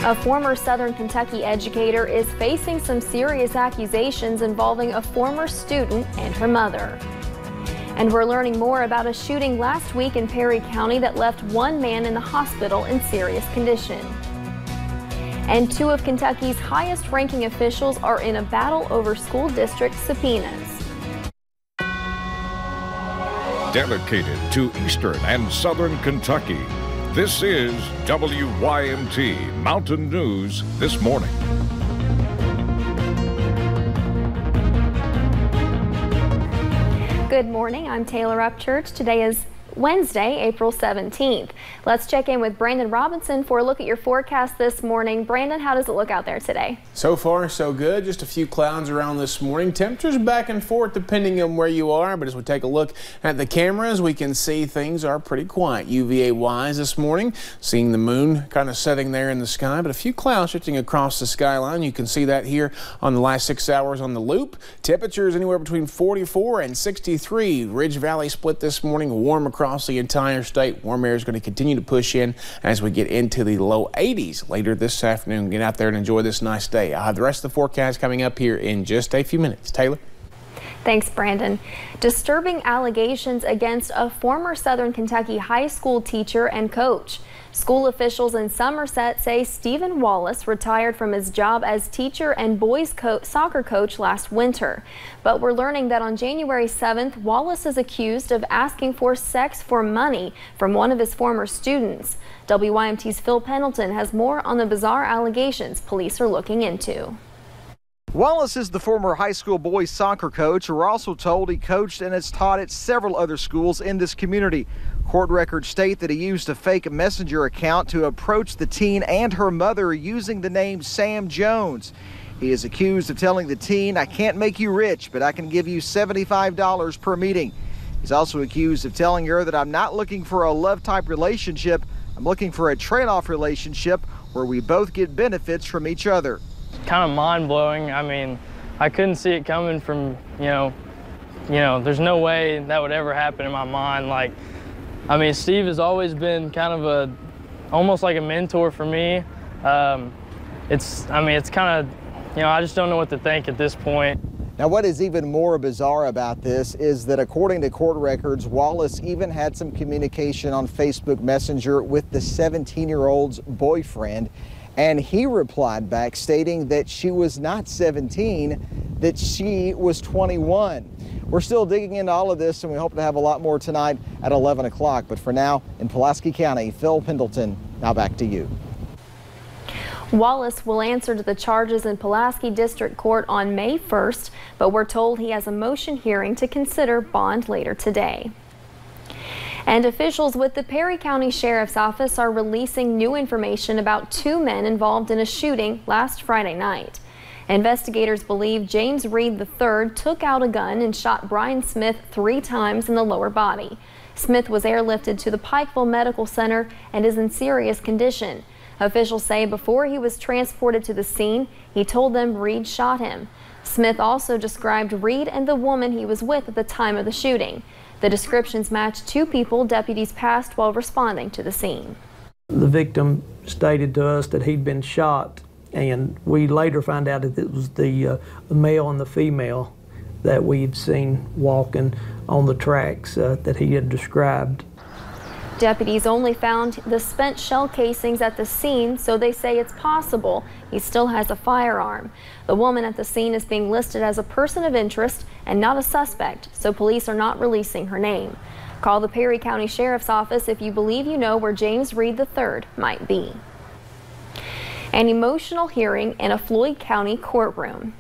A former Southern Kentucky educator is facing some serious accusations involving a former student and her mother. And we're learning more about a shooting last week in Perry County that left one man in the hospital in serious condition. And two of Kentucky's highest-ranking officials are in a battle over school district subpoenas. Dedicated to Eastern and Southern Kentucky, this is WYMT Mountain News This Morning. Good morning, I'm Taylor Upchurch. Today is Wednesday, April 17th. Let's check in with Brandon Robinson for a look at your forecast this morning. Brandon, how does it look out there today? So far, so good. Just a few clouds around this morning. Temperatures back and forth depending on where you are, but as we take a look at the cameras, we can see things are pretty quiet UVA-wise this morning. Seeing the moon kind of setting there in the sky, but a few clouds shifting across the skyline. You can see that here on the last 6 hours on the loop. Temperatures anywhere between 44 and 63. Ridge Valley split this morning, warm across the entire state. Warm air is going to continue to push in as we get into the low 80s later this afternoon. Get out there and enjoy this nice day. I'll have the rest of the forecast coming up here in just a few minutes. Taylor? Thanks, Brandon. Disturbing allegations against a former Southern Kentucky high school teacher and coach. School officials in Somerset say Stephen Wallace retired from his job as teacher and boys soccer coach last winter. But we're learning that on January 7th, Wallace is accused of asking for sex for money from one of his former students. WYMT's Phil Pendleton has more on the bizarre allegations police are looking into. Wallace is the former high school boys soccer coach. We're also told he coached and has taught at several other schools in this community. Court records state that he used a fake messenger account to approach the teen and her mother using the name Sam Jones. He is accused of telling the teen, "I can't make you rich, but I can give you $75 per meeting." He's also accused of telling her that I'm not looking for a love-type relationship. I'm looking for a trade-off relationship where we both get benefits from each other. Kind of mind-blowing. I mean, I couldn't see it coming from, there's no way that would ever happen in my mind. Like, I mean, Steve has always been kind of almost like a mentor for me. It's kind of, I just don't know what to think at this point. Now, what is even more bizarre about this is that according to court records, Wallace even had some communication on Facebook Messenger with the 17-year-old's boyfriend. And he replied back stating that she was not 17, that she was 21. We're still digging into all of this, and we hope to have a lot more tonight at 11 o'clock. But for now, in Pulaski County, Phil Pendleton, now back to you. Wallace will answer to the charges in Pulaski District Court on May 1st, but we're told he has a motion hearing to consider bond later today. And officials with the Perry County Sheriff's Office are releasing new information about two men involved in a shooting last Friday night. Investigators believe James Reed III took out a gun and shot Brian Smith 3 times in the lower body. Smith was airlifted to the Pikeville Medical Center and is in serious condition. Officials say before he was transported to the scene, he told them Reed shot him. Smith also described Reed and the woman he was with at the time of the shooting. The descriptions match 2 people deputies passed while responding to the scene. The victim stated to us that he'd been shot, and we later found out that it was the male and the female that we'd seen walking on the tracks that he had described. Deputies only found the spent shell casings at the scene, so they say it's possible he still has a firearm. The woman at the scene is being listed as a person of interest and not a suspect, so police are not releasing her name. Call the Perry County Sheriff's Office if you believe you know where James Reed III might be. An emotional hearing in a Floyd County courtroom.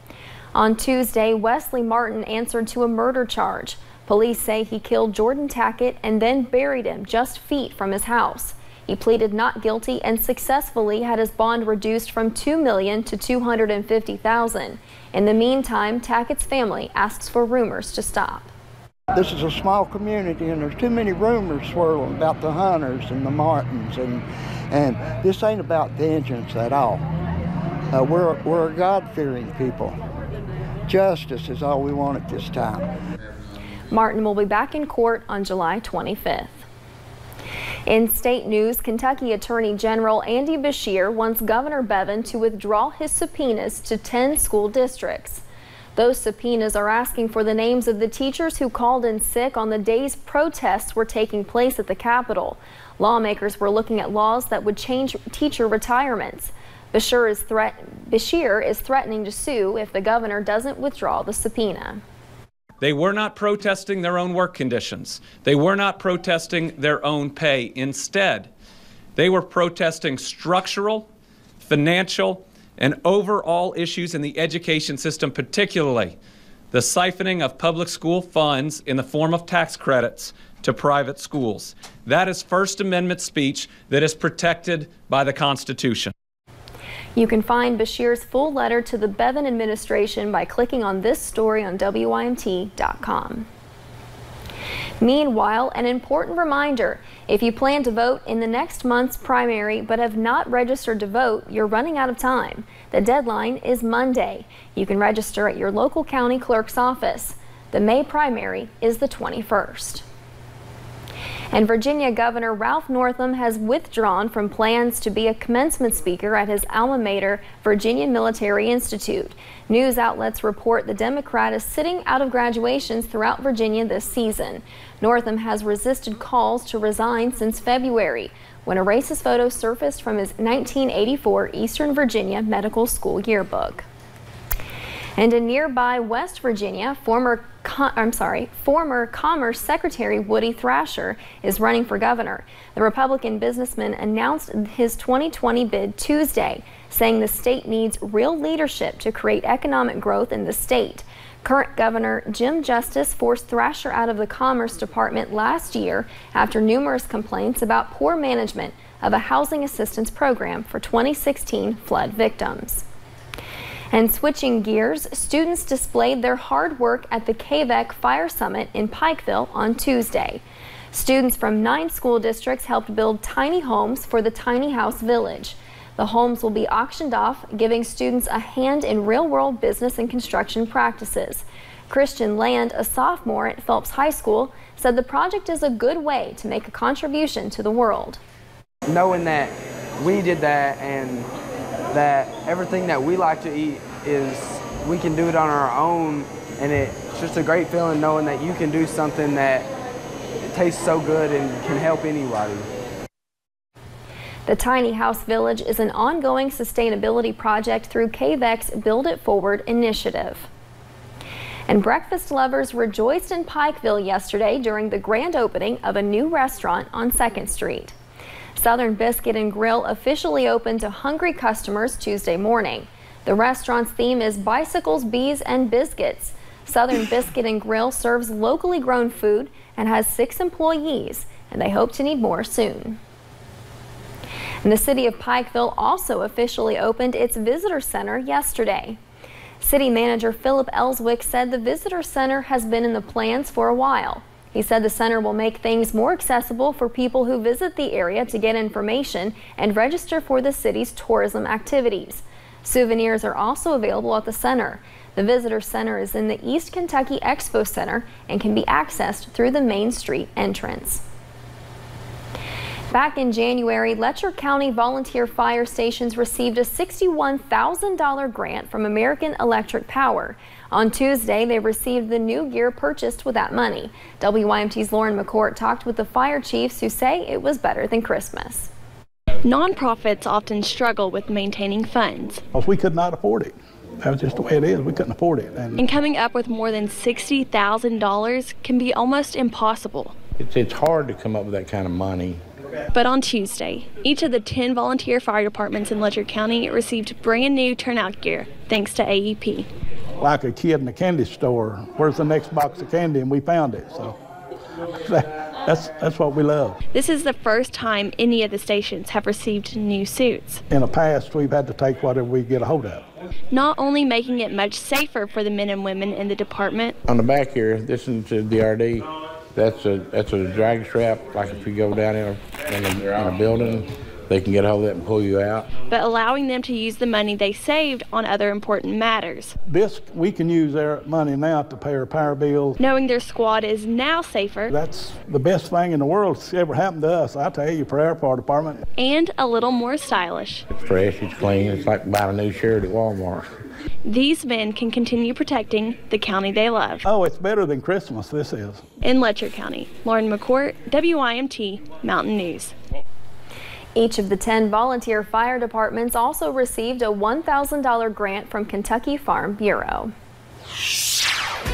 On Tuesday, Wesley Martin answered to a murder charge. Police say he killed Jordan Tackett and then buried him just feet from his house. He pleaded not guilty and successfully had his bond reduced from $2 million to $250,000. In the meantime, Tackett's family asks for rumors to stop. This is a small community, and there's too many rumors swirling about the Hunters and the Martins, and this ain't about vengeance at all. We're a God-fearing people. Justice is all we want at this time. Martin will be back in court on July 25th. In state news, Kentucky Attorney General Andy Beshear wants Governor Bevin to withdraw his subpoenas to 10 school districts. Those subpoenas are asking for the names of the teachers who called in sick on the days protests were taking place at the Capitol. Lawmakers were looking at laws that would change teacher retirements. Beshear is threatening to sue if the governor doesn't withdraw the subpoena. They were not protesting their own work conditions. They were not protesting their own pay. Instead, they were protesting structural, financial, and overall issues in the education system, particularly the siphoning of public school funds in the form of tax credits to private schools. That is First Amendment speech that is protected by the Constitution. You can find Beshear's full letter to the Bevin administration by clicking on this story on WYMT.com. Meanwhile, an important reminder, if you plan to vote in the next month's primary but have not registered to vote, you're running out of time. The deadline is Monday. You can register at your local county clerk's office. The May primary is the 21st. And Virginia Governor Ralph Northam has withdrawn from plans to be a commencement speaker at his alma mater, Virginia Military Institute. News outlets report the Democrat is sitting out of graduations throughout Virginia this season. Northam has resisted calls to resign since February, when a racist photo surfaced from his 1984 Eastern Virginia Medical School yearbook. And in nearby West Virginia, former Commerce Secretary Woody Thrasher is running for governor. The Republican businessman announced his 2020 bid Tuesday, saying the state needs real leadership to create economic growth in the state. Current Governor Jim Justice forced Thrasher out of the Commerce Department last year after numerous complaints about poor management of a housing assistance program for 2016 flood victims. And switching gears, students displayed their hard work at the KVEC Fire Summit in Pikeville on Tuesday. Students from 9 school districts helped build tiny homes for the Tiny House Village. The homes will be auctioned off, giving students a hand in real-world business and construction practices. Christian Land, a sophomore at Phelps High School, said the project is a good way to make a contribution to the world. Knowing that we did that and that everything that we like to eat is we can do it on our own, and it's just a great feeling knowing that you can do something that tastes so good and can help anybody. The Tiny House Village is an ongoing sustainability project through KVEC's Build It Forward initiative. And breakfast lovers rejoiced in Pikeville yesterday during the grand opening of a new restaurant on 2nd Street. Southern Biscuit and Grill officially opened to hungry customers Tuesday morning. The restaurant's theme is bicycles, bees, and biscuits. Southern Biscuit and Grill serves locally grown food and has 6 employees, and they hope to need more soon. And the city of Pikeville also officially opened its visitor center yesterday. City manager Philip Ellswick said the visitor center has been in the plans for a while. He said the center will make things more accessible for people who visit the area to get information and register for the city's tourism activities. Souvenirs are also available at the center. The visitor center is in the East Kentucky Expo Center and can be accessed through the Main Street entrance. Back in January, Letcher County volunteer fire stations received a $61,000 grant from American Electric Power. On Tuesday, they received the new gear purchased with that money. WYMT's Lauren McCourt talked with the fire chiefs who say it was better than Christmas. Nonprofits often struggle with maintaining funds. We could not afford it. That was just the way it is. We couldn't afford it. And coming up with more than $60,000 can be almost impossible. It's hard to come up with that kind of money. But on Tuesday, each of the 10 volunteer fire departments in Letcher County received brand new turnout gear thanks to AEP. Like a kid in a candy store, where's the next box of candy, and we found it. So that's what we love. This is the first time any of the stations have received new suits. In the past, we've had to take whatever we get a hold of. Not only making it much safer for the men and women in the department. On the back here, this is the DRD. That's a drag strap, like if you go down in a building, they can get a hold of it and pull you out. but allowing them to use the money they saved on other important matters. We can use their money now to pay our power bills. Knowing their squad is now safer. That's the best thing in the world that's ever happened to us, I tell you, for our fire department. And a little more stylish. It's fresh, it's clean, it's like buying a new shirt at Walmart. These men can continue protecting the county they love. Oh, it's better than Christmas, this is. In Letcher County, Lauren McCourt, WYMT Mountain News. Each of the 10 volunteer fire departments also received a $1,000 grant from Kentucky Farm Bureau.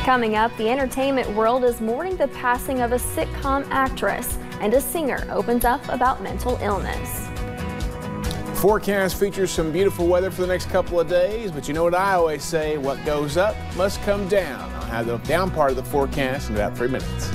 Coming up, the entertainment world is mourning the passing of a sitcom actress, and a singer opens up about mental illness. Forecast features some beautiful weather for the next couple of days, but you know what I always say, what goes up must come down. I'll have the down part of the forecast in about 3 minutes.